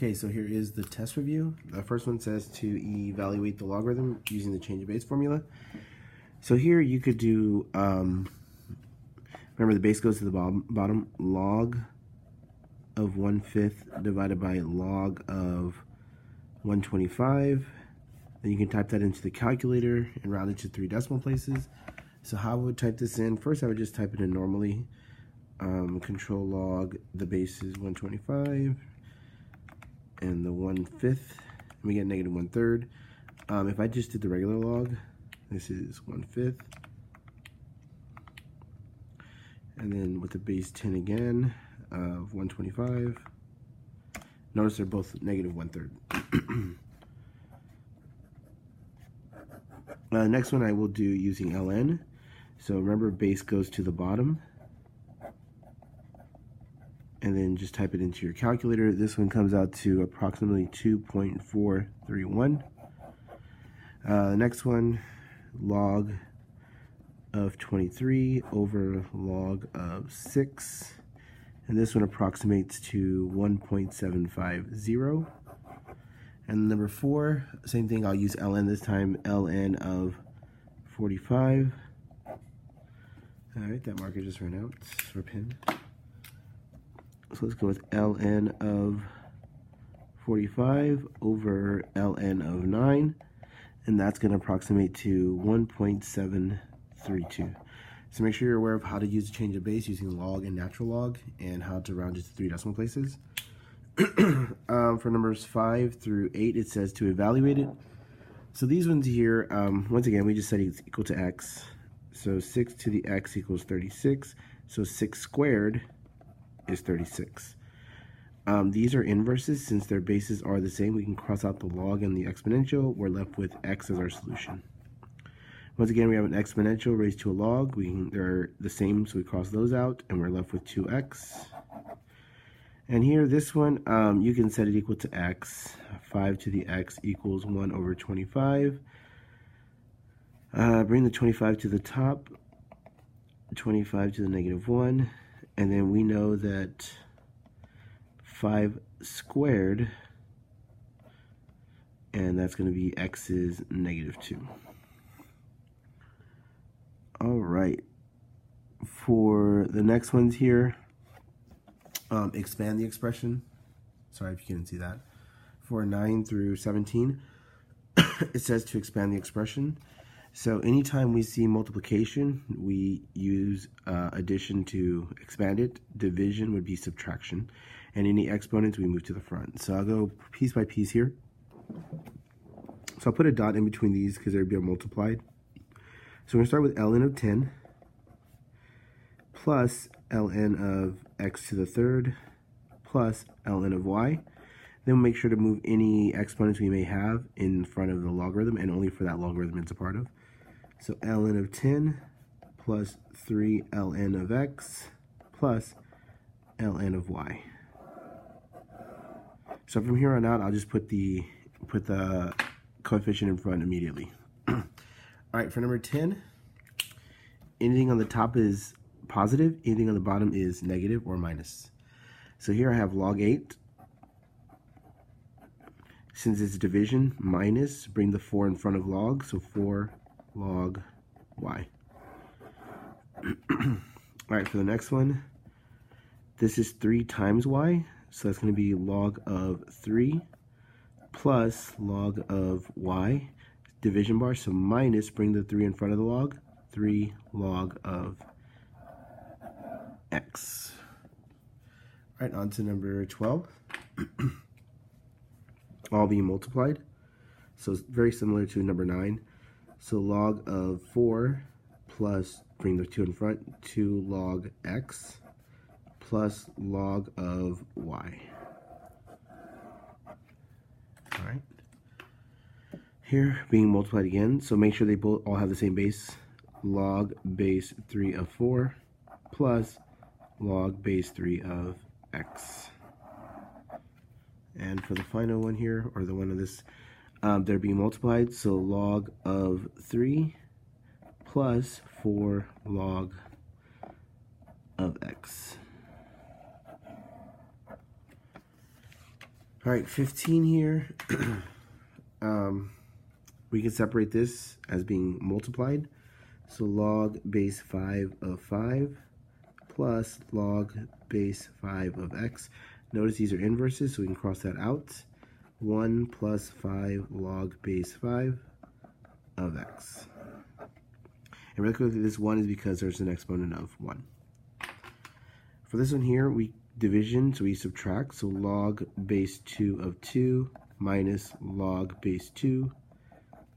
Okay, so here is the test review. The first one says to evaluate the logarithm using the change of base formula. So here you could do, remember the base goes to the bottom, log of 1/5 divided by log of 125. Then you can type that into the calculator and round it to 3 decimal places. So how I would type this in, first I would just type it in normally. Control log, the base is 125. And the 1/5, and we get negative 1/3. If I just did the regular log, this is 1/5. And then with the base 10 again of 125. Notice they're both negative 1/3. Next one I will do using ln. So remember, base goes to the bottom. And then just type it into your calculator. This one comes out to approximately 2.431. The next one, log of 23 over log of 6. And this one approximates to 1.750. And number 4, same thing, I'll use ln this time, ln of 45. All right, that marker just ran out for pen. So let's go with ln of 45 over ln of 9, and that's going to approximate to 1.732. So make sure you're aware of how to use the change of base using log and natural log, and how to round it to 3 decimal places. For numbers 5 through 8, it says to evaluate it. So these ones here, once again, we just set it's equal to x. So 6 to the x equals 36. So 6 squared is 36. These are inverses. Since their bases are the same, we can cross out the log and the exponential. We're left with x as our solution. Once again, we have an exponential raised to a log. They're the same, so we cross those out, and we're left with 2x. And here, this one, you can set it equal to x. 5 to the x equals 1 over 25. Bring the 25 to the top, 25 to the negative 1. And then we know that 5 squared, and that's going to be x is negative 2. All right. For the next ones here, expand the expression. Sorry if you couldn't see that. For 9 through 17, it says to expand the expression. So anytime we see multiplication, we use addition to expand it. Division would be subtraction. And any exponents, we move to the front. So I'll go piece by piece here. So I'll put a dot in between these because they're being multiplied. So we're going to start with ln of 10 plus ln of x to the third plus ln of y. Then we'll make sure to move any exponents we may have in front of the logarithm, and only for that logarithm it's a part of. So ln of 10 plus 3 ln of x plus ln of y. So from here on out, I'll just put the coefficient in front immediately. All right, for number 10, anything on the top is positive, anything on the bottom is negative or minus. So here I have log 8. Since it's division, minus, bring the 4 in front of log, so 4 log y. All right, for the next one, this is 3 times y, so that's going to be log of 3 plus log of y, division bar, so minus, bring the 3 in front of the log, 3 log of x. All right, on to number 12. All being multiplied. So it's very similar to number 9. So log of 4 plus, bring the 2 in front, 2 log x plus log of y. All right. Here, being multiplied again, so make sure they both all have the same base. Log base 3 of 4 plus log base 3 of x. And for the final one here, or the one of this, they're being multiplied, so log of 3 plus 4 log of x. All right, 15 here. We can separate this as being multiplied. So log base 5 of 5 plus log base 5 of x. Notice these are inverses, so we can cross that out. 1 plus 5 log base 5 of x. And really quickly, this 1 is because there's an exponent of 1. For this one here, we division, so we subtract. So log base 2 of 2 minus log base 2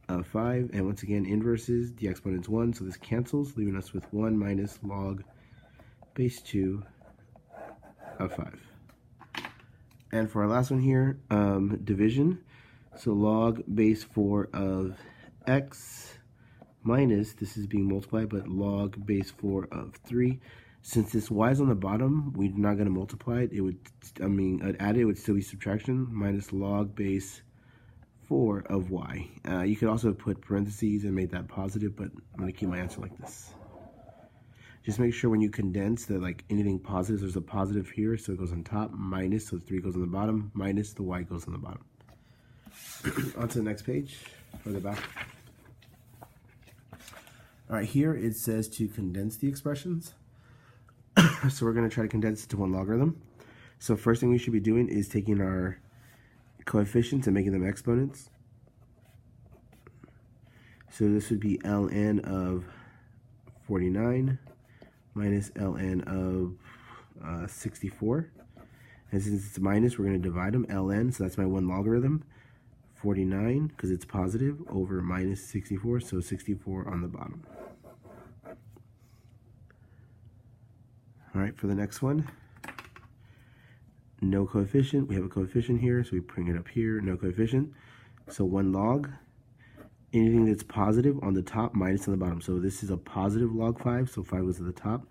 of 5. And once again, inverses, the exponent's 1, so this cancels, leaving us with 1 minus log base 2 of 5. And for our last one here, division. So log base 4 of x minus, this is being multiplied, but log base 4 of 3. Since this y is on the bottom, we're not going to multiply it. It would, add it would still be subtraction, minus log base 4 of y. You could also put parentheses and make that positive, but I'm going to keep my answer like this. Just make sure when you condense that like anything positive, there's a positive here, so it goes on top, minus, so the 3 goes on the bottom, minus the y goes on the bottom. On to the next page, further back. All right, here it says to condense the expressions. So we're going to try to condense it to one logarithm. So first thing we should be doing is taking our coefficients and making them exponents. So this would be ln of 49 minus ln of 64. And since it's minus, we're going to divide them, ln, so that's my one logarithm. 49, because it's positive, over minus 64, so 64 on the bottom. All right, for the next one, no coefficient. We have a coefficient here, so we bring it up here, no coefficient. So 1 log, anything that's positive on the top, minus on the bottom. So this is a positive log 5, so 5 goes to the top.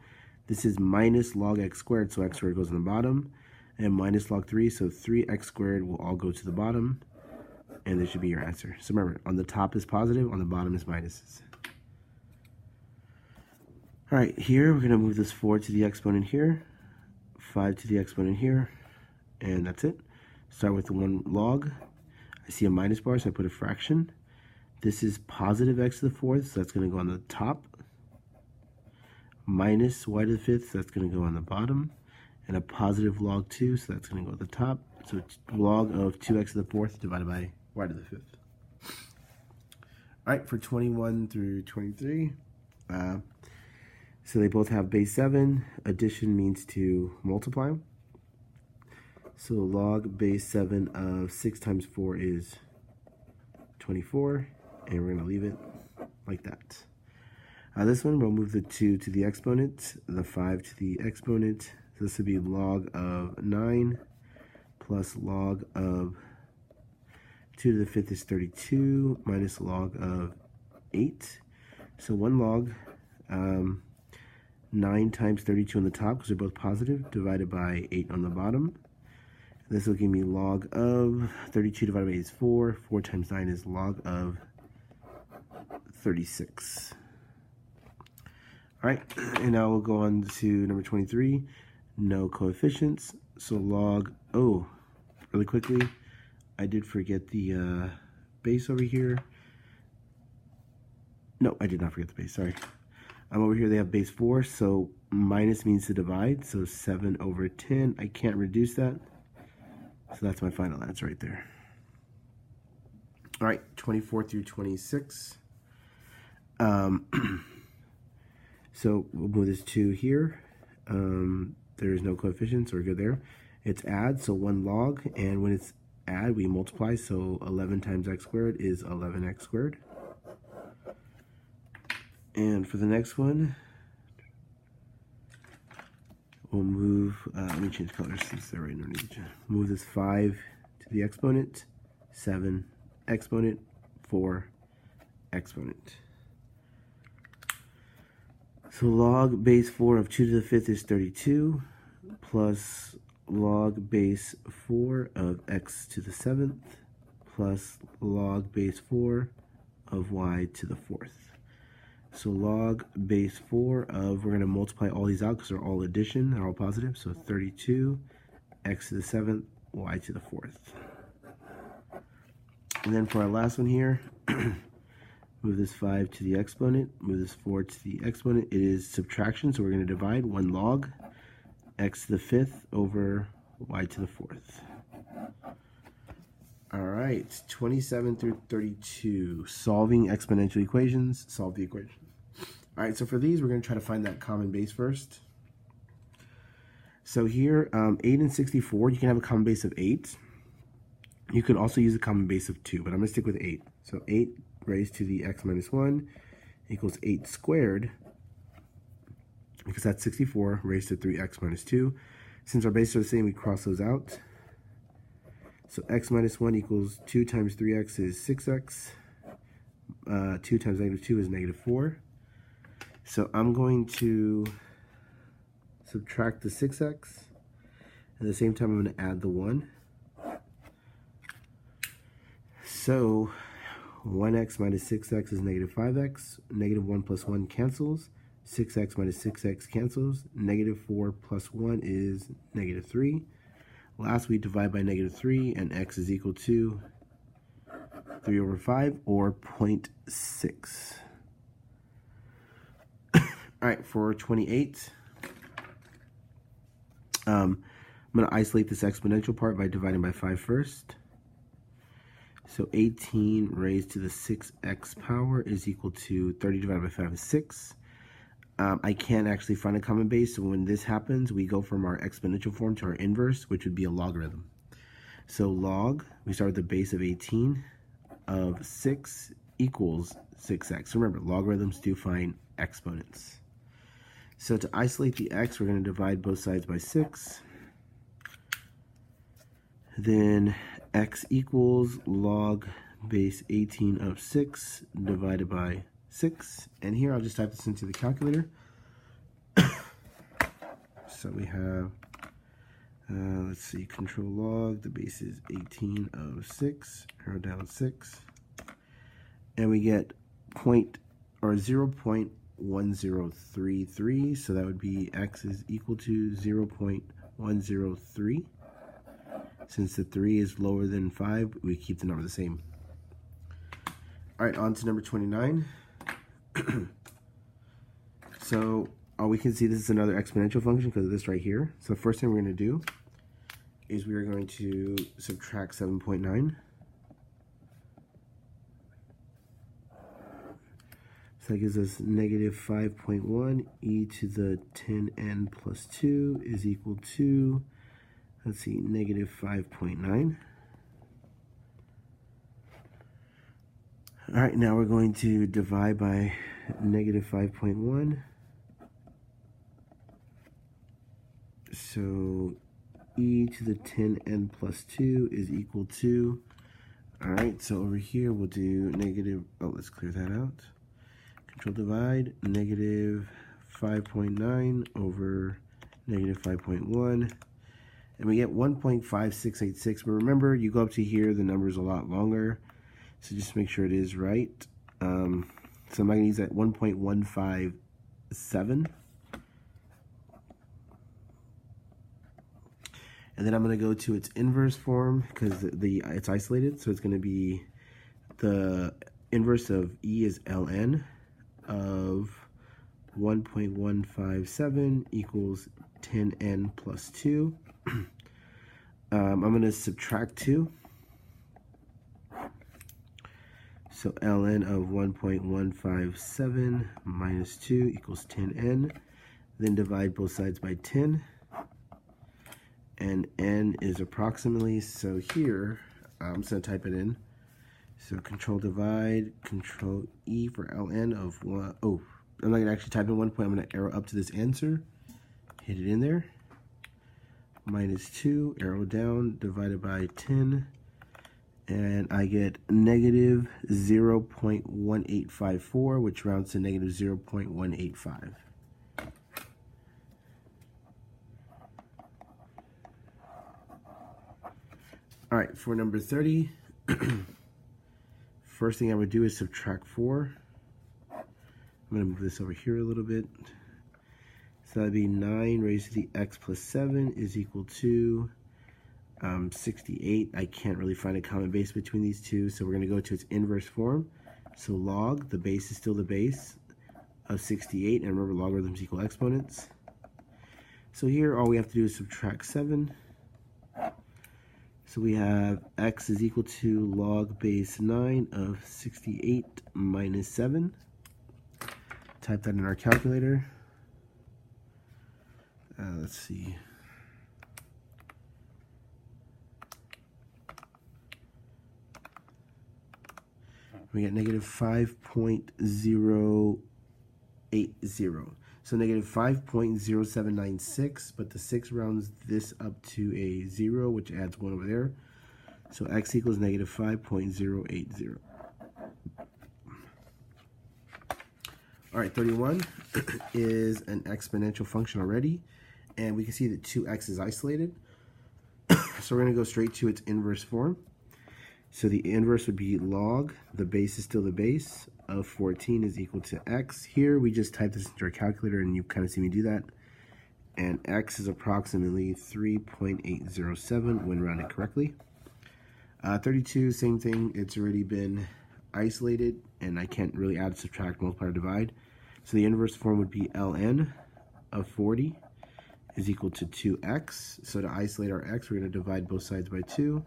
This is minus log x squared, so x squared goes on the bottom. And minus log 3, so 3x squared will all go to the bottom. And this should be your answer. So remember, on the top is positive, on the bottom is minuses. All right, here we're going to move this 4 to the exponent here, 5 to the exponent here, and that's it. Start with the 1 log. I see a minus bar, so I put a fraction. This is positive x to the 4th, so that's going to go on the top. Minus y to the 5th, so that's going to go on the bottom. And a positive log 2, so that's going to go at the top. So it's log of 2x to the 4th divided by y to the 5th. All right, for 21 through 23, so they both have base 7. Addition means to multiply. So log base 7 of 6 times 4 is 24, and we're going to leave it like that. This one, we'll move the 2 to the exponent, the 5 to the exponent. So this would be log of 9 plus log of 2 to the 5th is 32 minus log of 8. So 1 log, 9 times 32 on the top, because they're both positive, divided by 8 on the bottom. This will give me log of 32 divided by 8 is 4. 4 times 9 is log of 36. All right, and now we'll go on to number 23. No coefficients. So log, really quickly, I did forget the base over here. No, I did not forget the base, sorry. Over here they have base 4, so minus means to divide, so 7 over 10. I can't reduce that, so that's my final answer right there. All right, 24 through 26. So we'll move this 2 here. There's no coefficients, so we're good there. It's add, so 1 log, and when it's add, we multiply, so 11 times x squared is 11x squared. And for the next one, we'll move, let me change colors since they're right underneath each other. Move this 5 to the exponent, 7 exponent, 4 exponent. So log base 4 of 2 to the 5th is 32, plus log base 4 of x to the 7th, plus log base 4 of y to the 4th. So log base 4 of, we're going to multiply all these out because they're all addition, they're all positive, so 32, x to the 7th y to the 4th. And then for our last one here, move this 5 to the exponent, move this 4 to the exponent. It is subtraction, so we're going to divide 1 log x to the 5th over y to the 4th. All right, 27 through 32, solving exponential equations, solve the equation. All right, so for these, we're going to try to find that common base first. So here, 8 and 64, you can have a common base of 8. You could also use a common base of 2, but I'm going to stick with 8. So 8 raised to the x minus 1 equals 8 squared, because that's 64 raised to 3x minus 2. Since our bases are the same, we cross those out. So x minus 1 equals 2 times 3x is 6x. 2 times negative 2 is negative 4. So I'm going to subtract the 6x. At the same time, I'm going to add the 1. So 1x minus 6x is negative 5x. Negative 1 plus 1 cancels. 6x minus 6x cancels. Negative 4 plus 1 is negative 3. Last, we divide by negative 3, and x is equal to 3 over 5, or 0.6. All right, for 28, I'm going to isolate this exponential part by dividing by 5 first. So 18 raised to the 6x power is equal to 30 divided by 5 is 6. I can't actually find a common base, so when this happens, we go from our exponential form to our inverse, which would be a logarithm. So log, we start with the base of 18 of 6 equals 6x. Remember, logarithms do find exponents. So to isolate the x, we're going to divide both sides by 6. Then x equals log base 18 of 6 divided by 6, and here I'll just type this into the calculator. So we have, let's see, control log, the base is 18 of 6, arrow down 6, and we get 0.1033, so that would be x is equal to 0.103. Since the 3 is lower than 5, we keep the number the same. All right, on to number 29. So we can see this is another exponential function because of this right here. So the first thing we're going to do is we are going to subtract 7.9. So that gives us negative 5.1 e to the 10n plus 2 is equal to, let's see, negative 5.9. All right, now we're going to divide by negative 5.1. So e to the 10n plus 2 is equal to, all right, so over here we'll do negative, let's clear that out. Control divide, negative 5.9 over negative 5.1. And we get 1.5686, but remember, you go up to here, the number is a lot longer. So just make sure it is right. So I'm going to use that 1.157. And then I'm going to go to its inverse form because it's isolated. So it's going to be the inverse of E is ln of 1.157 equals 10n plus 2. I'm going to subtract 2. So ln of 1.157 minus 2 equals 10n. Then divide both sides by 10. And n is approximately, so here, I'm just going to type it in. So control divide, control E for ln of 1. Oh, I'm not going to actually type in 1 point. I'm going to arrow up to this answer. Hit it in there. Minus 2, arrow down, divided by 10. And I get negative 0.1854, which rounds to negative 0.185. All right, for number 30, first thing I would do is subtract 4. I'm going to move this over here a little bit. So that'd be 9 raised to the x plus 7 is equal to 68. I can't really find a common base between these two, so we're going to go to its inverse form. So log, the base is still the base of 68, and remember logarithms equal exponents. So here all we have to do is subtract 7. So we have x is equal to log base 9 of 68 minus 7. Type that in our calculator. Let's see. We get negative 5.080. So negative 5.0796, but the 6 rounds this up to a 0, which adds 1 over there. So x equals negative 5.080. All right, 31 is an exponential function already, and we can see that 2x is isolated. So we're going to go straight to its inverse form. So the inverse would be log, the base is still the base, of 14 is equal to x. Here we just type this into our calculator and you kind of see me do that. And x is approximately 3.807 when rounded correctly. 32, same thing, it's already been isolated and I can't really add, subtract, multiply, or divide. So the inverse form would be ln of 40 is equal to 2x. So to isolate our x, we're going to divide both sides by 2.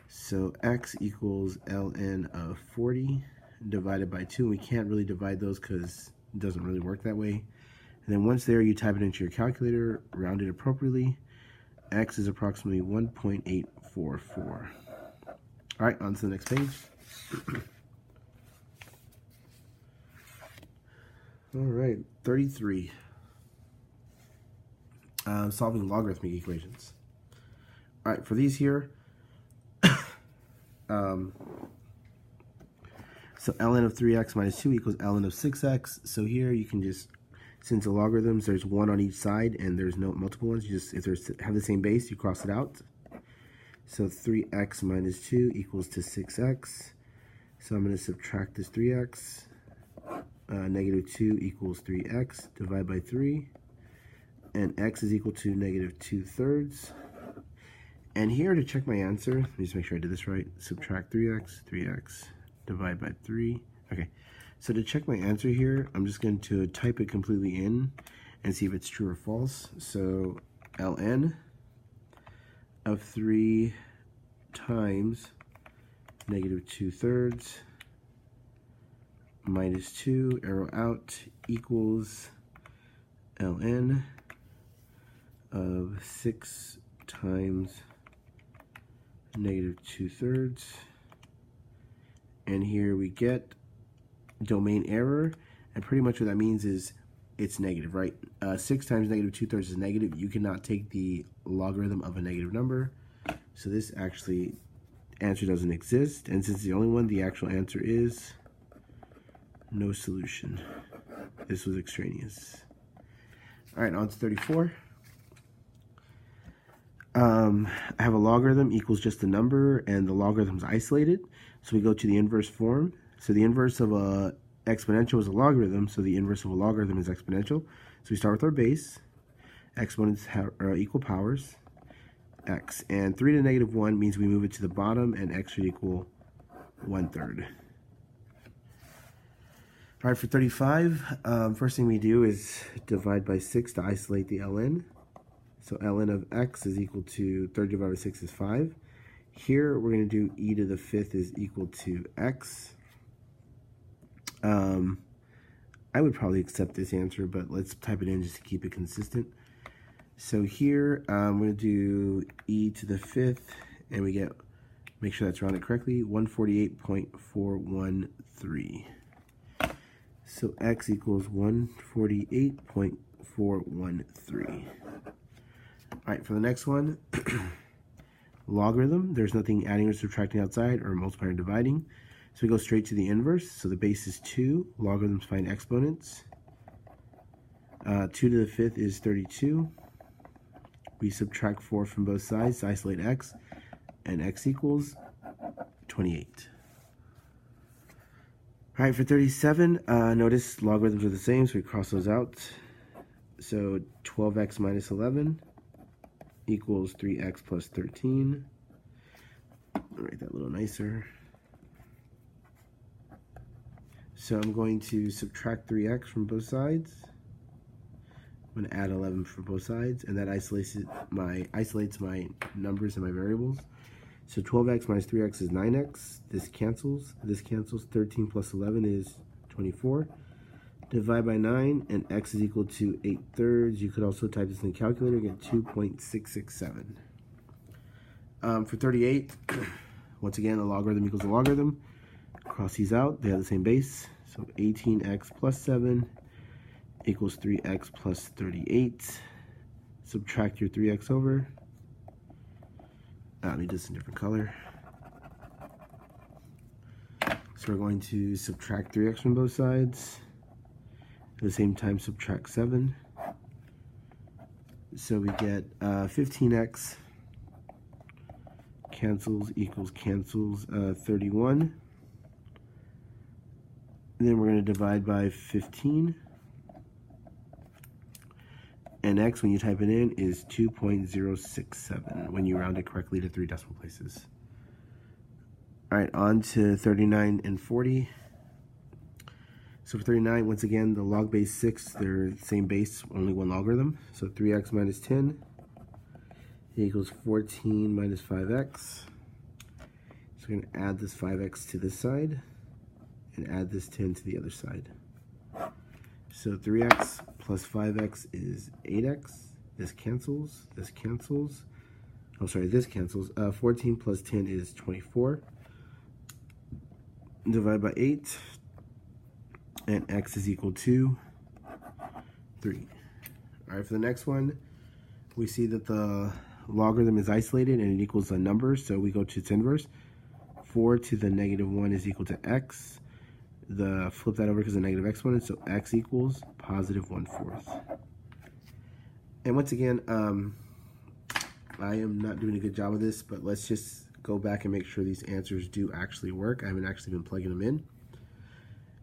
So x equals ln of 40 divided by 2. We can't really divide those because it doesn't really work that way. And then once there, you type it into your calculator, round it appropriately. X is approximately 1.844. All right, on to the next page. All right, 33. Solving logarithmic equations. All right, for these here, so ln of 3x minus 2 equals ln of 6x. So here you can just, since the logarithms, there's 1 on each side and there's no multiple ones. You just, if they have the same base, you cross it out. So 3x minus 2 equals to 6x. So I'm going to subtract this 3x. Negative 2 equals 3x. Divide by 3. And x is equal to negative 2/3. And here to check my answer, let me just make sure I did this right. Subtract 3x, divide by 3. Okay, so to check my answer here, I'm just going to type it completely in and see if it's true or false. So ln of 3 times negative 2/3 minus 2, arrow out, equals ln of 6 times negative 2/3, and here we get domain error, and pretty much what that means is it's negative, right? 6 times negative 2/3 is negative. You cannot take the logarithm of a negative number, so this actually answer doesn't exist, and since it's the only one, the actual answer is no solution. This was extraneous. All right, on to 34. I have a logarithm equals just a number, and the logarithm's isolated. So we go to the inverse form. So the inverse of a exponential is a logarithm, so the inverse of a logarithm is exponential. So we start with our base. Exponents are equal powers, x. And 3 to the negative 1 means we move it to the bottom, and x should equal 1/3. All right, for 35, first thing we do is divide by 6 to isolate the ln. So ln of x is equal to 3 divided by 6 is 5. Here we're going to do e to the 5th is equal to x. I would probably accept this answer, but let's type it in just to keep it consistent. So here I'm going to do e to the 5th, and we get, make sure that's rounded correctly, 148.413. So x equals 148.413. All right, for the next one, logarithm, there's nothing adding or subtracting outside or multiplying or dividing. So we go straight to the inverse. So the base is 2. Logarithms find exponents. 2 to the 5th is 32. We subtract 4 from both sides to isolate x, and x equals 28. All right, for 37, notice logarithms are the same, so we cross those out. So 12x minus 11 equals 3x plus 13. I'll write that a little nicer. So I'm going to subtract 3x from both sides. I'm going to add 11 for both sides, and that isolates my numbers and my variables. So 12x minus 3x is 9x. This cancels. This cancels. 13 plus 11 is 24. Divide by 9, and x is equal to 8/3. You could also type this in the calculator, get 2.667. For 38, once again, a logarithm equals a logarithm. Cross these out. They have the same base. So 18x plus 7 equals 3x plus 38. Subtract your 3x over. Let me do this in a different color. So we're going to subtract 3x from both sides. At the same time, subtract 7. So we get 15x cancels equals 31. And then we're going to divide by 15. And x, when you type it in, is 2.067 when you round it correctly to 3 decimal places. All right, on to 39 and 40. So for 39, once again, the log base 6, they're the same base, only one logarithm. So 3x minus 10 equals 14 minus 5x. So we're going to add this 5x to this side and add this 10 to the other side. So 3x plus 5x is 8x. This cancels. This cancels. Oh, sorry, this cancels. 14 plus 10 is 24. Divide by 8. And x is equal to 3. All right, for the next one, we see that the logarithm is isolated and it equals a number, so we go to its inverse. 4 to the negative 1 is equal to x. Flip that over because the negative exponent, so x equals positive 1/4. And once again, I am not doing a good job of this, but let's just go back and make sure these answers do actually work. I haven't actually been plugging them in.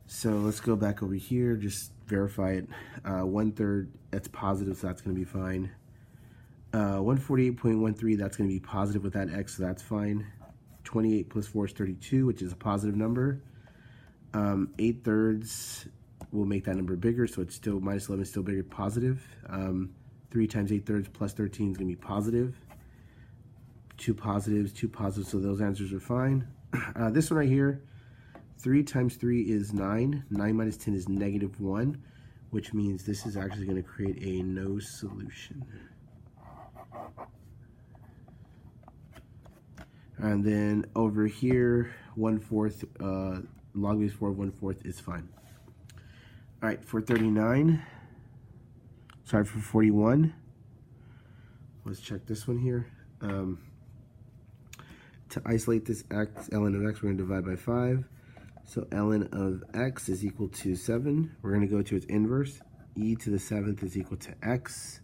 So let's go back over here, just verify it. 1/3, that's positive, so that's going to be fine. 148.13, that's going to be positive with that x, so that's fine. 28 plus 4 is 32, which is a positive number. 8/3 will make that number bigger, so it's still, minus 11 is still bigger, positive. 3 times 8/3 plus 13 is going to be positive. 2 positives, so those answers are fine. This one right here, 3 times 3 is 9. 9 minus 10 is negative 1, which means this is actually going to create a no solution. And then over here, 1/4, log base 4 of 1/4 is fine. All right, for 41, let's check this one here. To isolate this x, ln of x, we're going to divide by 5. So ln of x is equal to 7. We're going to go to its inverse. E to the 7th is equal to x.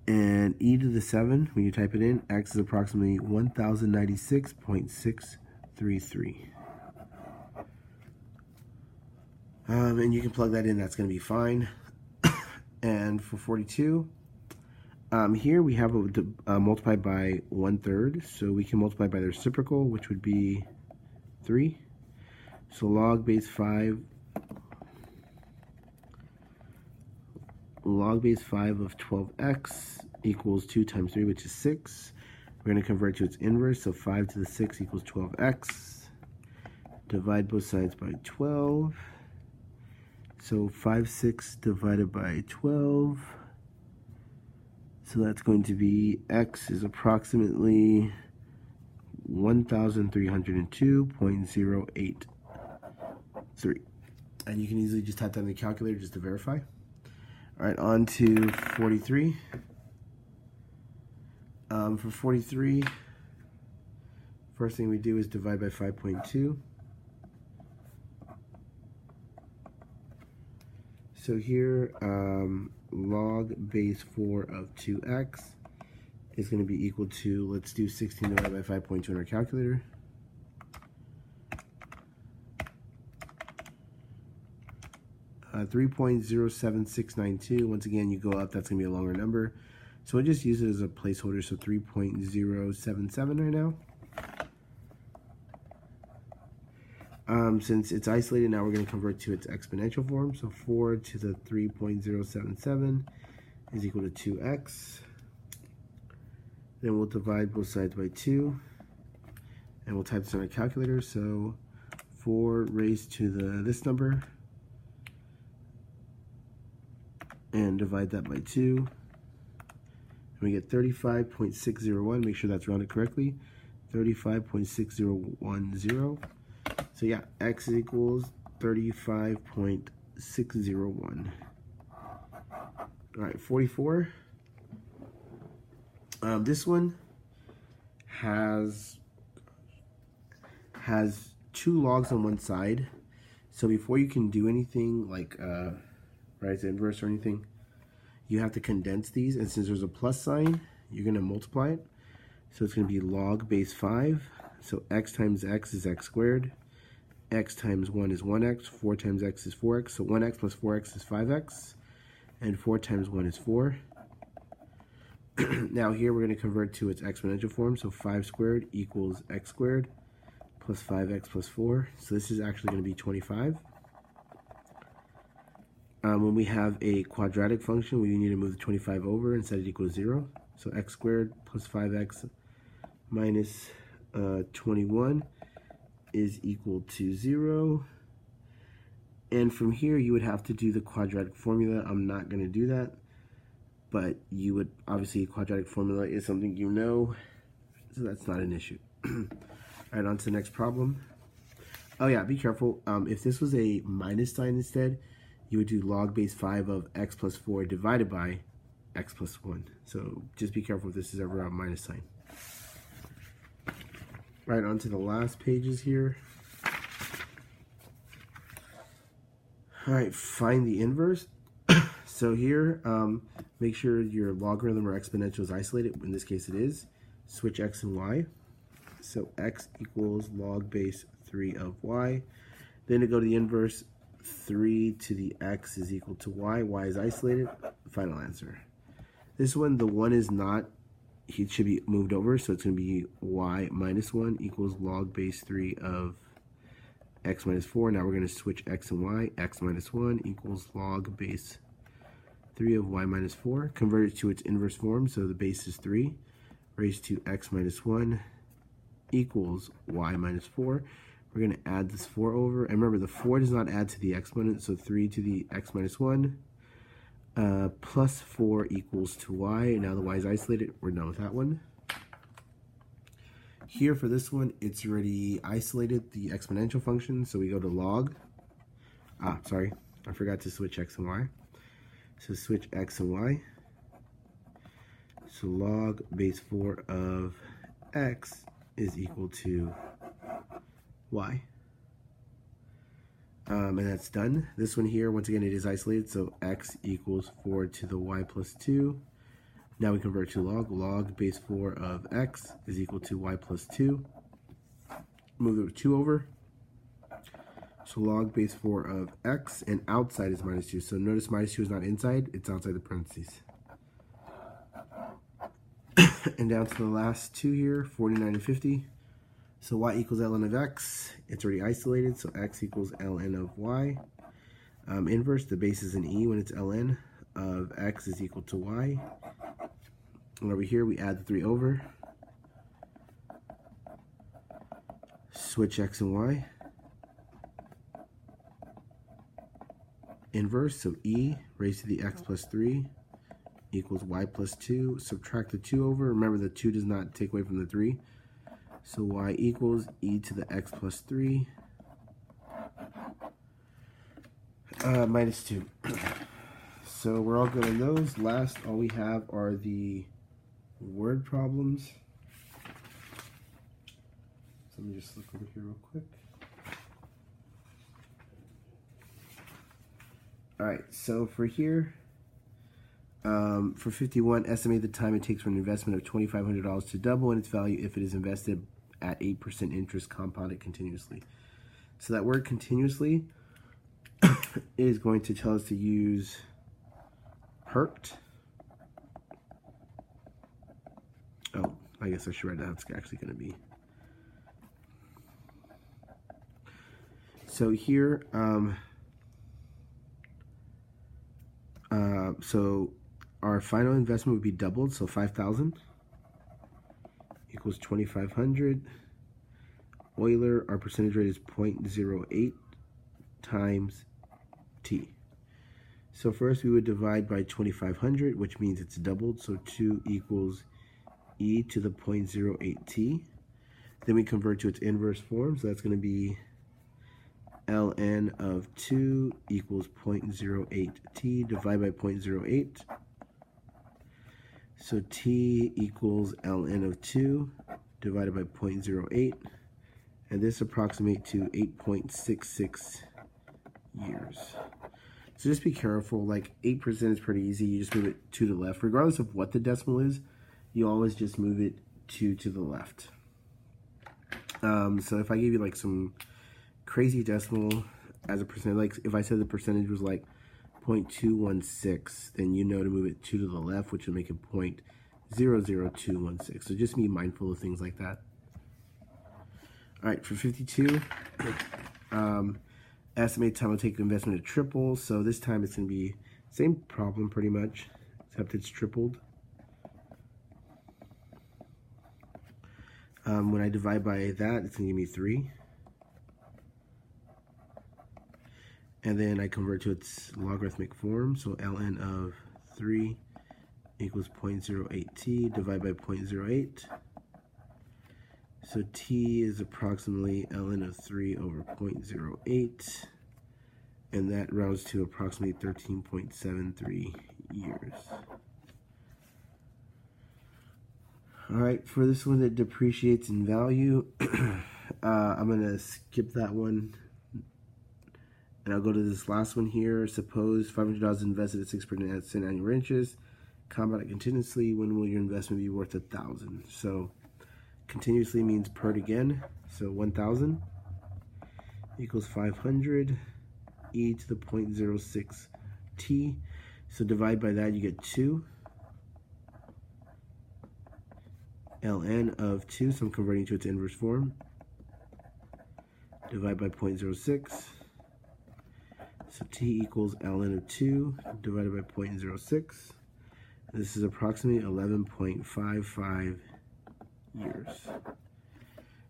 And e to the 7, when you type it in, x is approximately 1096.633. And you can plug that in, that's going to be fine. And for 42, here we have multiplied by 1/3, so we can multiply by the reciprocal, which would be 3. So log base 5 of 12x equals 2 times 3, which is 6. We're going to convert to its inverse, so 5 to the 6 equals 12x. Divide both sides by 12. So 5/6 divided by 12. So that's going to be x is approximately 1302.083. And you can easily just type that in the calculator just to verify. All right, on to 43. For 43, first thing we do is divide by 5.2. So here, log base 4 of 2x is going to be equal to, let's do 16 divided by 5.2 in our calculator. Uh, 3.07692. Once again, you go up, that's going to be a longer number. So we'll just use it as a placeholder, so 3.077 right now. Since it's isolated, now we're going to convert to its exponential form. So 4 to the 3.077 is equal to 2x. Then we'll divide both sides by 2. And we'll type this on our calculator. So 4 raised to this number. And divide that by 2. And we get 35.601. Make sure that's rounded correctly. 35.6010. So yeah, x is equals 35.601. All right, 44. This one has 2 logs on one side. So before you can do anything like rise inverse or anything, you have to condense these. And since there's a plus sign, you're going to multiply it. So it's going to be log base 5. So x times x is x squared. X times 1 is 1x, 4 times x is 4x, so 1x plus 4x is 5x, and 4 times 1 is 4. Now here we're going to convert to its exponential form, so 5 squared equals x squared plus 5x plus 4, so this is actually going to be 25. When we have a quadratic function, we need to move the 25 over and set it equal to 0, so x squared plus 5x minus 21 is equal to 0. And from here you would have to do the quadratic formula. I'm not going to do that, but you would obviously, quadratic formula is something you know, so that's not an issue. Alright, on to the next problem. Oh yeah, be careful. If this was a minus sign instead, you would do log base 5 of x plus 4 divided by x plus 1. So just be careful if this is ever a minus sign. Right, on to the last pages here. All right, find the inverse. So here, make sure your logarithm or exponential is isolated. In this case it is. Switch x and y. So x equals log base 3 of y. Then to go to the inverse, 3 to the x is equal to y. Y is isolated. Final answer. This one, the 1 is not, it should be moved over, so it's going to be y minus 1 equals log base 3 of x minus 4. Now we're going to switch x and y. X minus 1 equals log base 3 of y minus 4. Convert it to its inverse form, so the base is 3 raised to x minus 1 equals y minus 4. We're going to add this 4 over. And remember, the 4 does not add to the exponent, so 3 to the x minus 1 plus 4 equals to y. Now the y is isolated. We're done with that one. Here for this one, it's already isolated the exponential function, so we go to log. Sorry, I forgot to switch x and y. So switch x and y. So log base 4 of x is equal to y. And that's done. This one here, once again, it is isolated, so x equals 4 to the y plus 2. Now we convert to log. Log base 4 of x is equal to y plus 2. Move the 2 over. So log base 4 of x, and outside is minus 2. So notice minus 2 is not inside, it's outside the parentheses. And down to the last two here, 49 and 50. So y equals ln of x. It's already isolated, so x equals ln of y. Inverse, the base is an e when it's ln of x is equal to y. And over here we add the 3 over. Switch x and y. Inverse, so e raised to the x plus 3 equals y plus 2. Subtract the 2 over. Remember, the 2 does not take away from the 3. So y equals e to the x plus 3 minus 2. So we're all good on those. Last, all we have are the word problems. So let me just look over here real quick. Alright, so for here, for 51, estimate the time it takes for an investment of $2,500 to double in its value if it is invested at 8% interest compounded continuously. So that word continuously is going to tell us to use PERT. I guess I should write how it's actually going to be. So here, so our final investment would be doubled, so 5,000 equals 2,500. Euler, our percentage rate is 0.08 times t. So first we would divide by 2,500, which means it's doubled, so 2 equals e to the 0.08t. Then we convert to its inverse form, so that's going to be ln of 2 equals 0.08t divided by 0.08. So t equals ln of 2 divided by 0.08, and this approximates to 8.66 years. So just be careful, like 8% is pretty easy. You just move it 2 to the left. Regardless of what the decimal is, you always just move it 2 to the left. So if I give you like some crazy decimal as a percent, like if I said the percentage was like 0.216, then you know to move it 2 to the left, which will make it 0.00216. So just be mindful of things like that. All right, for 52, estimate time will take the investment to triple. So this time it's going to be same problem pretty much, except it's tripled. When I divide by that, it's going to give me 3. And then I convert to its logarithmic form. So ln of 3 equals 0.08t divided by 0.08. So t is approximately ln of 3 over 0.08. And that rounds to approximately 13.73 years. All right, for this one that depreciates in value, I'm going to skip that one. And I'll go to this last one here. Suppose $500 invested at 6% annual interest. Compound it continuously. When will your investment be worth 1,000? So continuously means per again. So 1,000 equals 500 e to the 0.06 t. So divide by that, you get 2. ln of 2, so I'm converting to its inverse form. Divide by 0.06. So t equals ln of 2 divided by 0.06. This is approximately 11.55 years.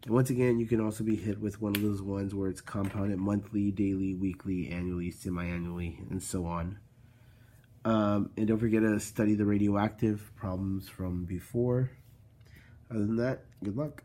And once again, you can also be hit with one of those ones where it's compounded monthly, daily, weekly, annually, semi-annually, and so on. And don't forget to study the radioactive problems from before. Other than that, good luck.